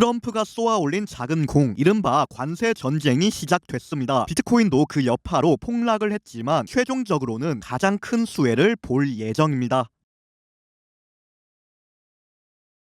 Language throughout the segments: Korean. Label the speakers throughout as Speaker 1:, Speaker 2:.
Speaker 1: 트럼프가 쏘아 올린 작은 공, 이른바 관세 전쟁이 시작됐습니다. 비트코인도 그 여파로 폭락을 했지만 최종적으로는 가장 큰 수혜를 볼 예정입니다.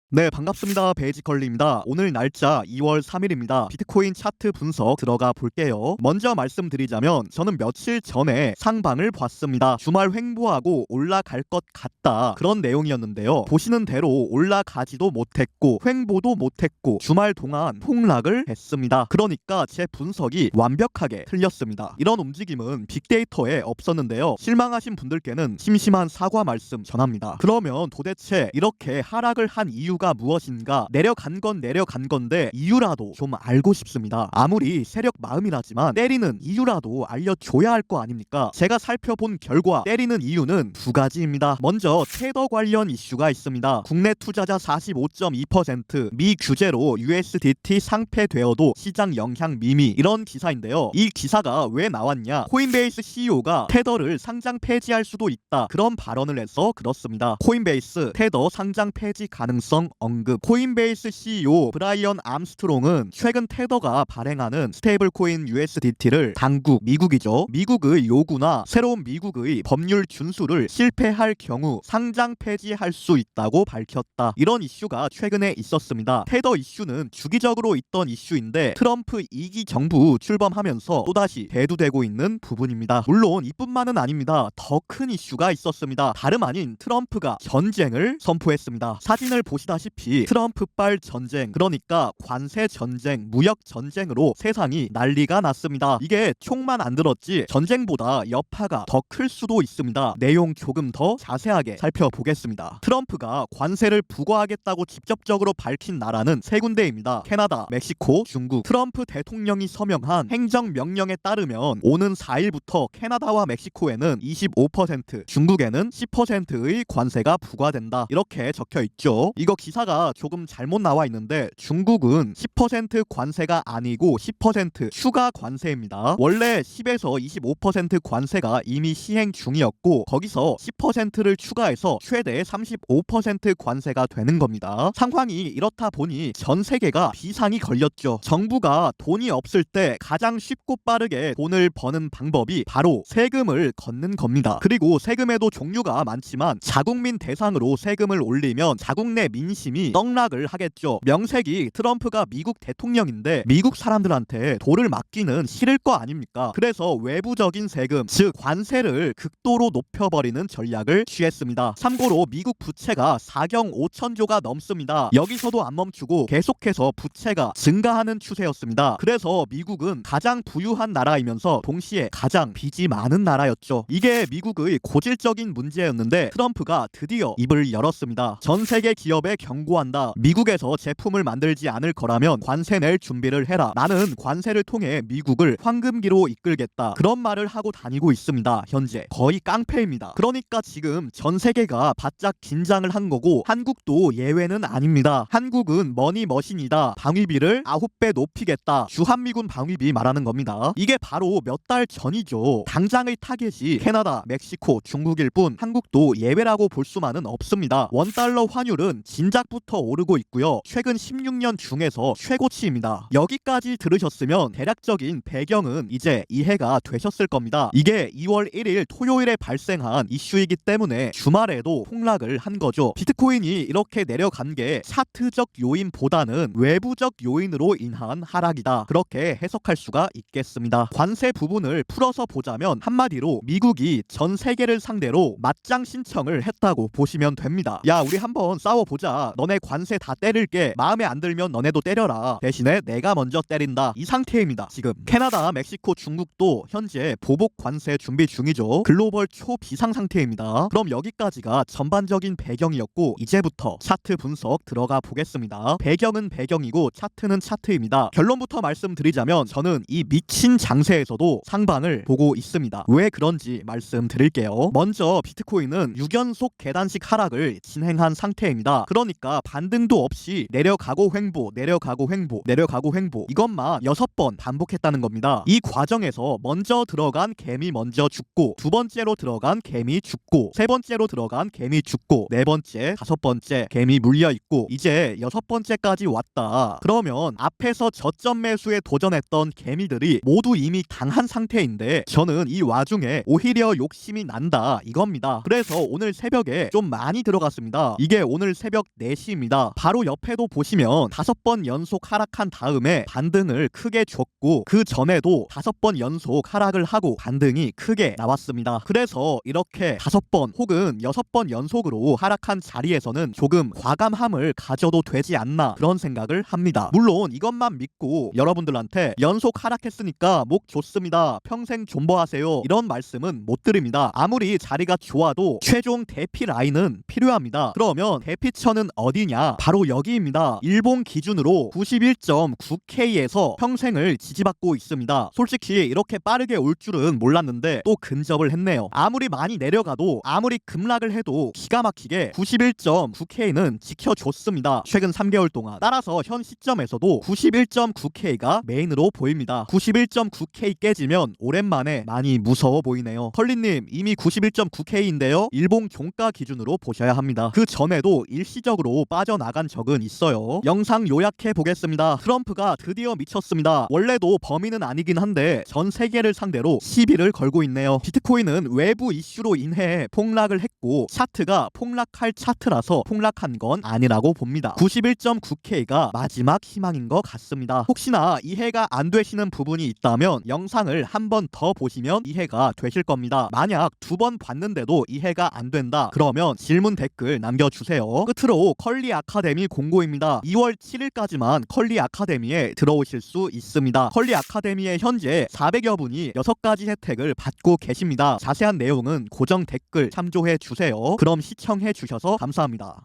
Speaker 1: 네, 반갑습니다. 베이지컬리입니다. 오늘 날짜 2월 3일입니다. 비트코인 차트 분석 들어가 볼게요. 먼저 말씀드리자면 저는 며칠 전에 상방을 봤습니다. 주말 횡보하고 올라갈 것 같다, 그런 내용이었는데요. 보시는 대로 올라가지도 못했고 횡보도 못했고 주말 동안 폭락을 했습니다. 그러니까 제 분석이 완벽하게 틀렸습니다. 이런 움직임은 빅데이터에 없었는데요. 실망하신 분들께는 심심한 사과 말씀 전합니다. 그러면 도대체 이렇게 하락을 한 이유가 무엇인가? 내려간 건 내려간 건데 이유라도 좀 알고 싶습니다. 아무리 세력 마음이라지만 때리는 이유라도 알려줘야 할 거 아닙니까? 제가 살펴본 결과 때리는 이유는 두 가지입니다. 먼저 테더 관련 이슈가 있습니다. 국내 투자자 45.2% 미 규제로 USDT 상폐되어도 시장 영향 미미, 이런 기사인데요. 이 기사가 왜 나왔냐? 코인베이스 CEO가 테더를 상장 폐지할 수도 있다, 그런 발언을 해서 그렇습니다. 코인베이스 테더 상장 폐지 가능성 언급. 코인베이스 CEO 브라이언 암스트롱은 최근 테더가 발행하는 스테이블 코인 USDT를 당국, 미국이죠, 미국의 요구나 새로운 미국의 법률 준수를 실패할 경우 상장 폐지할 수 있다고 밝혔다. 이런 이슈가 최근에 있었습니다. 테더 이슈는 주기적으로 있던 이슈인데 트럼프 2기 정부 출범하면서 또다시 대두되고 있는 부분입니다. 물론 이뿐만은 아닙니다. 더 큰 이슈가 있었습니다. 다름 아닌 트럼프가 전쟁을 선포했습니다. 사진을 보시다시피 트럼프발 전쟁, 그러니까 관세 전쟁, 무역 전쟁으로 세상이 난리가 났습니다. 이게 총만 안 들었지 전쟁보다 여파가 더 클 수도 있습니다. 내용 조금 더 자세하게 살펴보겠습니다. 트럼프가 관세를 부과하겠다고 직접적으로 밝힌 나라는 세 군데입니다. 캐나다, 멕시코, 중국. 트럼프 대통령이 서명한 행정명령에 따르면 오는 4일부터 캐나다와 멕시코에는 25%, 중국에는 10%의 관세가 부과된다, 이렇게 적혀 있죠. 이거 기사가 조금 잘못 나와 있는데 중국은 10% 관세가 아니고 10% 추가 관세입니다. 원래 10에서 25% 관세가 이미 시행 중이었고 거기서 10%를 추가해서 최대 35% 관세가 되는 겁니다. 상황이 이렇다 보니 전 세계가 비상이 걸렸죠. 정부가 돈이 없을 때 가장 쉽고 빠르게 돈을 버는 방법이 바로 세금을 걷는 겁니다. 그리고 세금에도 종류가 많지만 자국민 대상으로 세금을 올리면 자국 내 민심이 떡락을 하겠죠. 명색이 트럼프가 미국 대통령인데 미국 사람들한테 돈을 맡기는 싫을 거 아닙니까? 그래서 외부적인 세금, 즉 관세를 극도로 높여버리는 전략을 취했습니다. 참고로 미국 부채가 4경 5천조가 넘습니다. 여기서도 안 멈추고 계속해서 부채가 증가하는 추세였습니다. 그래서 미국은 가장 부유한 나라이면서 동시에 가장 빚이 많은 나라였죠. 이게 미국의 고질적인 문제였는데 트럼프가 드디어 입을 열었습니다. 전 세계 기업에 경고한다. 미국에서 제품을 만들지 않을 거라면 관세 낼 준비를 해라. 나는 관세를 통해 미국을 황금기로 이끌겠다, 그런 말을 하고 다니고 있습니다. 현재 거의 깡패입니다. 그러니까 지금 전 세계가 바짝 긴장을 한 거고 한국도 예외는 아닙니다. 한국은 머니머신이다. 방위비를 9배 높이겠다. 주한미군 방위비 말하는 겁니다. 이게 바로 몇 달 전이죠. 당장의 타겟이 캐나다, 멕시코, 중국일 뿐 한국도 예외라고 볼 수만은 없습니다. 원달러 환율은 진작부터 오르고 있고요. 최근 16년 중에서 최고치입니다. 여기까지 들으셨으면 대략적인 배경은 이제 이해가 되셨을 겁니다. 이게 2월 1일 토요일에 발생한 이슈이기 때문에 주말에도 폭락을 한 거죠. 비트코인이 이렇게 내려간 게 차트적 요인보다는 외부적 요인으로 인한 하락이다, 그렇게 해석할 수가 있겠습니다. 관세 부분을 풀어서 보자면 한마디로 미국이 전 세계를 상대로 맞짱 신청을 했다고 보시면 됩니다. 야, 우리 한번 싸워보자. 너네 관세 다 때릴게. 마음에 안 들면 너네도 때려라. 대신에 내가 먼저 때린다, 이 상태입니다. 지금 캐나다, 멕시코, 중국도 현재 보복 관세 준비 중이죠. 글로벌 초비상 상태입니다. 그럼 여기까지가 전반적인 배경이었고 이제부터 차트 분석 들어가 보겠습니다. 배경은 배경이고 차트는 차트입니다. 결론부터 말씀드리자면 저는 이 미친 장세에서도 상방을 보고 있습니다. 왜 그런지 말씀드릴게요. 먼저 비트코인은 6연속 계단식 하락을 진행한 상태입니다. 그러니까 그러니까 반등도 없이 내려가고 횡보, 내려가고 횡보, 내려가고 횡보, 이것만 6번 반복했다는 겁니다. 이 과정에서 먼저 들어간 개미 먼저 죽고, 두 번째로 들어간 개미 죽고, 세 번째로 들어간 개미 죽고, 네 번째, 다섯 번째 개미 물려있고, 이제 6번째까지 왔다. 그러면 앞에서 저점 매수에 도전했던 개미들이 모두 이미 당한 상태인데 저는 이 와중에 오히려 욕심이 난다 이겁니다. 그래서 오늘 새벽에 좀 많이 들어갔습니다. 이게 오늘 새벽 4시입니다. 바로 옆에도 보시면 5번 연속 하락한 다음에 반등을 크게 줬고, 그 전에도 5번 연속 하락을 하고 반등이 크게 나왔습니다. 그래서 이렇게 5번 혹은 6번 연속으로 하락한 자리에서는 조금 과감함을 가져도 되지 않나 그런 생각을 합니다. 물론 이것만 믿고 여러분들한테 연속 하락했으니까 목 좋습니다, 평생 존버하세요, 이런 말씀은 못 드립니다. 아무리 자리가 좋아도 최종 대피 라인은 필요합니다. 그러면 대피처는 어디냐? 바로 여기입니다. 일본 기준으로 91.9K에서 평생을 지지받고 있습니다. 솔직히 이렇게 빠르게 올 줄은 몰랐는데 또 근접을 했네요. 아무리 많이 내려가도, 아무리 급락을 해도 기가 막히게 91.9K는 지켜줬습니다. 최근 3개월 동안. 따라서 현 시점에서도 91.9K가 메인으로 보입니다. 91.9K 깨지면 오랜만에 많이 무서워 보이네요. 컬리님, 이미 91.9K인데요 일본 종가 기준으로 보셔야 합니다. 그 전에도 일시적으로 빠져나간 적은 있어요. 영상 요약해 보겠습니다. 트럼프가 드디어 미쳤습니다. 원래도 범인은 아니긴 한데 전 세계를 상대로 시비를 걸고 있네요. 비트코인은 외부 이슈로 인해 폭락을 했고 차트가 폭락할 차트라서 폭락한 건 아니라고 봅니다. 91.9K가 마지막 희망인 것 같습니다. 혹시나 이해가 안 되시는 부분이 있다면 영상을 한 번 더 보시면 이해가 되실 겁니다. 만약 2번 봤는데도 이해가 안 된다 그러면 질문 댓글 남겨주세요. 끝으로 컬리 아카데미 공고입니다. 2월 7일까지만 컬리 아카데미에 들어오실 수 있습니다. 컬리 아카데미에 현재 400여 분이 6가지 혜택을 받고 계십니다. 자세한 내용은 고정 댓글 참조해 주세요. 그럼 시청해 주셔서 감사합니다.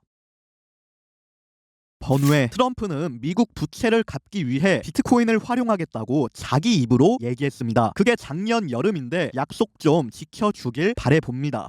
Speaker 1: 번외, 트럼프는 미국 부채를 갚기 위해 비트코인을 활용하겠다고 자기 입으로 얘기했습니다. 그게 작년 여름인데 약속 좀 지켜주길 바래봅니다.